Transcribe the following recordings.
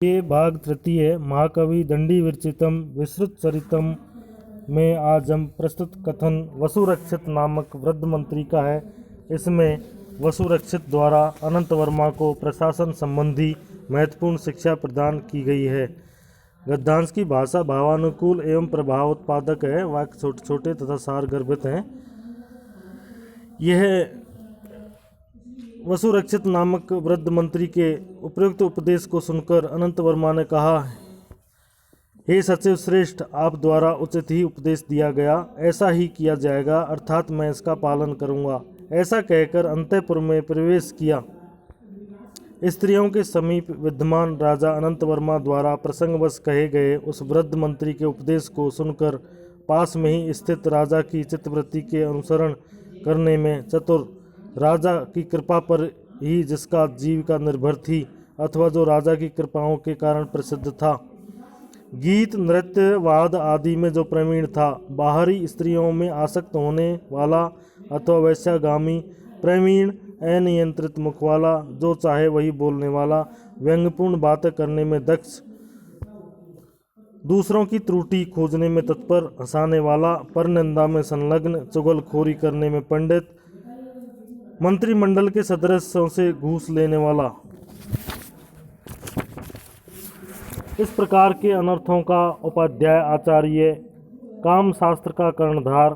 ये भाग तृतीय महाकवि दंडी विरचितम विस्तृत चरितम में आज हम प्रस्तुत कथन वसुरक्षित नामक वृद्ध मंत्री का है। इसमें वसुरक्षित द्वारा अनंत वर्मा को प्रशासन संबंधी महत्वपूर्ण शिक्षा प्रदान की गई है। गद्यांश की भाषा भावानुकूल एवं प्रभाव उत्पादक है। वाक्य छोटे छोटे तथा सार गर्भित हैं। यह वसुरक्षित नामक वृद्ध मंत्री के उपयुक्त उपदेश को सुनकर अनंत वर्मा ने कहा, हे सचिव श्रेष्ठ, आप द्वारा उचित ही उपदेश दिया गया, ऐसा ही किया जाएगा, अर्थात मैं इसका पालन करूंगा। ऐसा कहकर अंतःपुर में प्रवेश किया। स्त्रियों के समीप विद्यमान राजा अनंत वर्मा द्वारा प्रसंगवश कहे गए उस वृद्ध मंत्री के उपदेश को सुनकर पास में ही स्थित राजा की चित्तवृत्ति के अनुसरण करने में चतुर, राजा की कृपा पर ही जिसका जीविका निर्भर थी अथवा जो राजा की कृपाओं के कारण प्रसिद्ध था, गीत नृत्य वाद आदि में जो प्रवीण था, बाहरी स्त्रियों में आसक्त होने वाला अथवा वैश्यागामी प्रवीण, अनियंत्रित मुख वाला, जो चाहे वही बोलने वाला, व्यंग्यपूर्ण बातें करने में दक्ष, दूसरों की त्रुटि खोजने में तत्पर, हंसाने वाला, परनिंदा में संलग्न, चुगलखोरी करने में पंडित, मंत्रिमंडल के सदस्यों से घूस लेने वाला, इस प्रकार के अनर्थों का उपाध्याय आचार्य, काम शास्त्र का कर्णधार,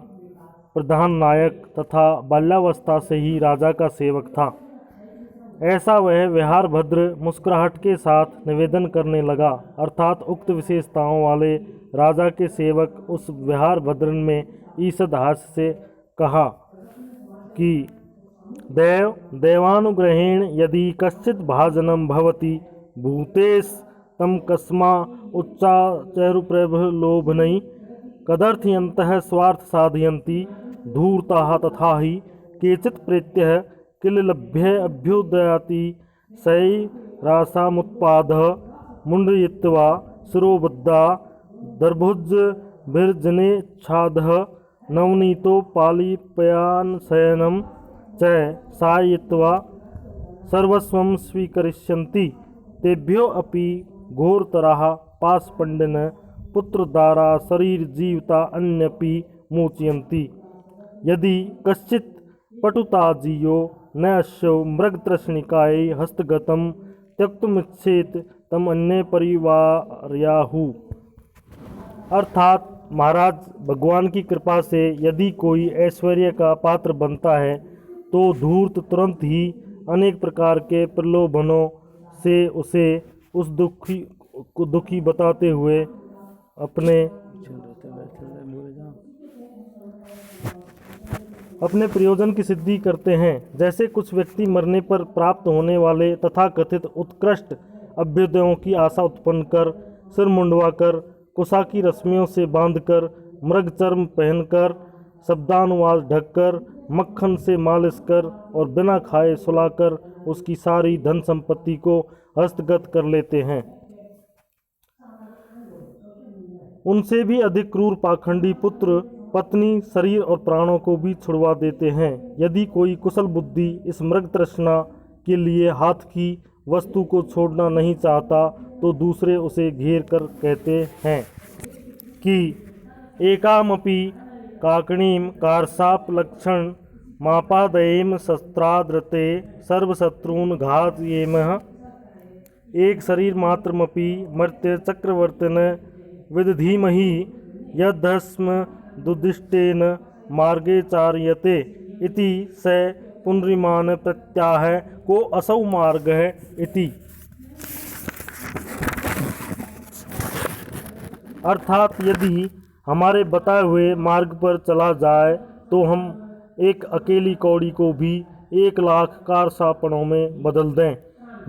प्रधान नायक तथा बाल्यावस्था से ही राजा का सेवक था। ऐसा वह व्यवहार भद्र मुस्कुराहट के साथ निवेदन करने लगा, अर्थात उक्त विशेषताओं वाले राजा के सेवक उस व्यवहार भद्र में ईषद हास्य से कहा कि देवानुग्रहेण यदि कश्चित् भाजनम भवति भूतेश तम कस्मा उच्चाचरुप्रभलोभनैः कदर्थयन्तः स्वार्थ साधयन्ति धूर्ताः तथा हि केचित् प्रेत्यः किल लभ्य अभ्युदयाति सै रासामुत्पादः मुण्डयित्वा शिरोबद्धा दर्भुज विर्जनेच्छादः नवनीतोपालिपयानशयनं च सायित्वा सर्वस्वं स्वीकरिष्यन्ति तेभ्यो अपि घोरतराः पाशपण्डिन पुत्रदारा शरीर जीविता अन्यपि मोचयन्ति। यदि कश्चित् पटुताजीयो नैश्यो मृगतृष्णिकायै हस्तगतं त्यक्तुमिच्छेत् तम अन्य परिवारयाहु। अर्थात महाराज, भगवान की कृपा से यदि कोई ऐश्वर्य का पात्र बनता है तो धूर्त तुरंत ही अनेक प्रकार के प्रलोभनों से उसे उस दुखी बताते हुए अपने प्रयोजन की सिद्धि करते हैं। जैसे कुछ व्यक्ति मरने पर प्राप्त होने वाले तथाकथित उत्कृष्ट अभ्युदयों की आशा उत्पन्न कर, सिर मुंडवाकर, कुशा की रश्मियों से बांधकर, मृग चर्म पहनकर, शब्दानुवाद ढककर, मक्खन से मालिश कर और बिना खाए सुलाकर उसकी सारी धन संपत्ति को हस्तगत कर लेते हैं। उनसे भी अधिक क्रूर पाखंडी पुत्र, पत्नी, शरीर और प्राणों को भी छुड़वा देते हैं। यदि कोई कुशल बुद्धि इस मृग तृष्णा के लिए हाथ की वस्तु को छोड़ना नहीं चाहता तो दूसरे उसे घेर कर कहते हैं कि एकामपि काकणीम कारसापलक्षण मापादयेम शस्त्राद्रते सर्वशत्रून् घातयेमः। एक शरीर मात्रमपि मर्त्य चक्रवर्तिन विदधीमहि यद्धस्म दुदिष्टेन मार्गे चार्यते इति स पुनरिमान् प्रत्याह को असौ मार्गः इति। अर्थात यदि हमारे बताए हुए मार्ग पर चला जाए तो हम एक अकेली कौड़ी को भी 1,00,000 कारसापणों में बदल दें,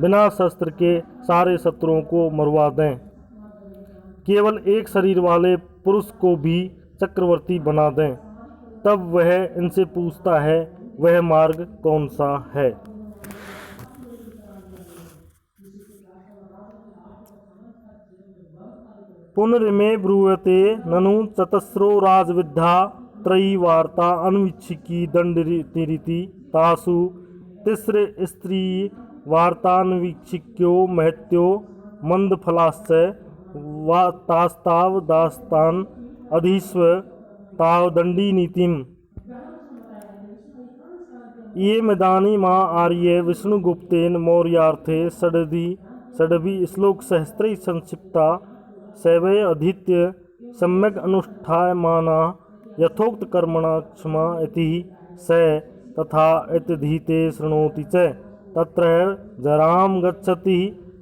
बिना शस्त्र के सारे शत्रुओं को मरवा दें, केवल एक शरीर वाले पुरुष को भी चक्रवर्ती बना दें। तब वह इनसे पूछता है, वह मार्ग कौन सा है? पुनरिमे ब्रूयते ननु चतस्रो राजविद्या त्रयी वार्ता अन्वीक्षिकी दंडनीति तासु तिस्र स्त्री वार्तान्वीक्षिक्यो महत्यो मंदफलाश्च वा तास्ताव दास्तान अधिस्व ताव दंडी नीतिम। ये मैदानी माँ आर्य विष्णुगुप्तेन मौर्यार्थे षडभि श्लोक सहस्त्रैः संक्षिप्ता शैवै अधीत्य सम्यक् अनुष्ठायमाना यथोक्त कर्मणा क्षमा इति स तथा इत्यधीते शृणोति च तत्र जरां गच्छति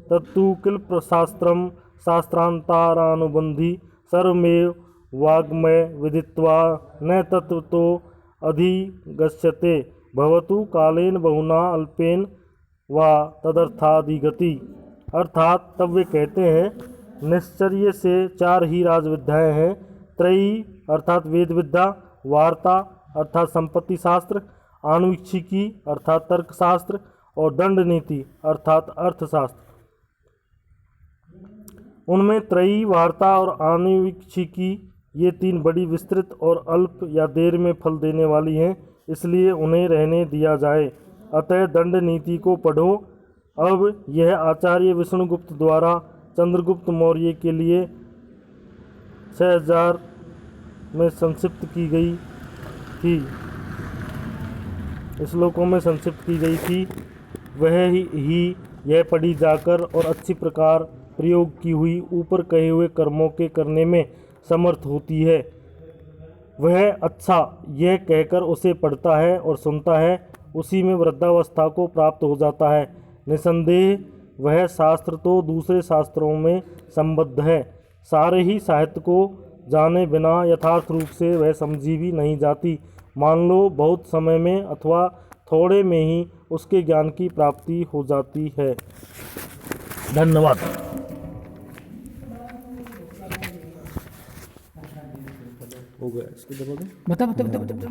तत्तु किल शास्त्रं शास्त्रान्तरानुबन्धी सर्वमेव वाग्मय विदित्वा न तत्त्वतो अधिगच्छते भवतु कालेन बहुना अल्पेन वा तदर्थाधिगति। अर्थात तब वे कहते हैं निश्चर्य से 4 ही राजविद्याएं हैं, त्रयी अर्थात वेद विद्या, वार्ता अर्थात संपत्ति शास्त्र, आनुवीक्षिकी अर्थात तर्कशास्त्र और दंड नीति अर्थात अर्थशास्त्र। उनमें त्रयी, वार्ता और आनुवीक्षिकी ये 3 बड़ी विस्तृत और अल्प या देर में फल देने वाली हैं, इसलिए उन्हें रहने दिया जाए। अतः दंड नीति को पढ़ो। अब यह आचार्य विष्णुगुप्त द्वारा चंद्रगुप्त मौर्य के लिए 6000 में संक्षिप्त की गई थी, श्लोकों में संक्षिप्त की गई थी। वह ही यह पढ़ी जाकर और अच्छी प्रकार प्रयोग की हुई ऊपर कहे हुए कर्मों के करने में समर्थ होती है। वह अच्छा यह कहकर उसे पढ़ता है और सुनता है, उसी में वृद्धावस्था को प्राप्त हो जाता है। निसंदेह वह शास्त्र तो दूसरे शास्त्रों में संबद्ध है, सारे ही साहित्य को जाने बिना यथार्थ रूप से वह समझी भी नहीं जाती। मान लो बहुत समय में अथवा थोड़े में ही उसके ज्ञान की प्राप्ति हो जाती है। धन्यवाद। हो गया, इसको दबा दो। बता।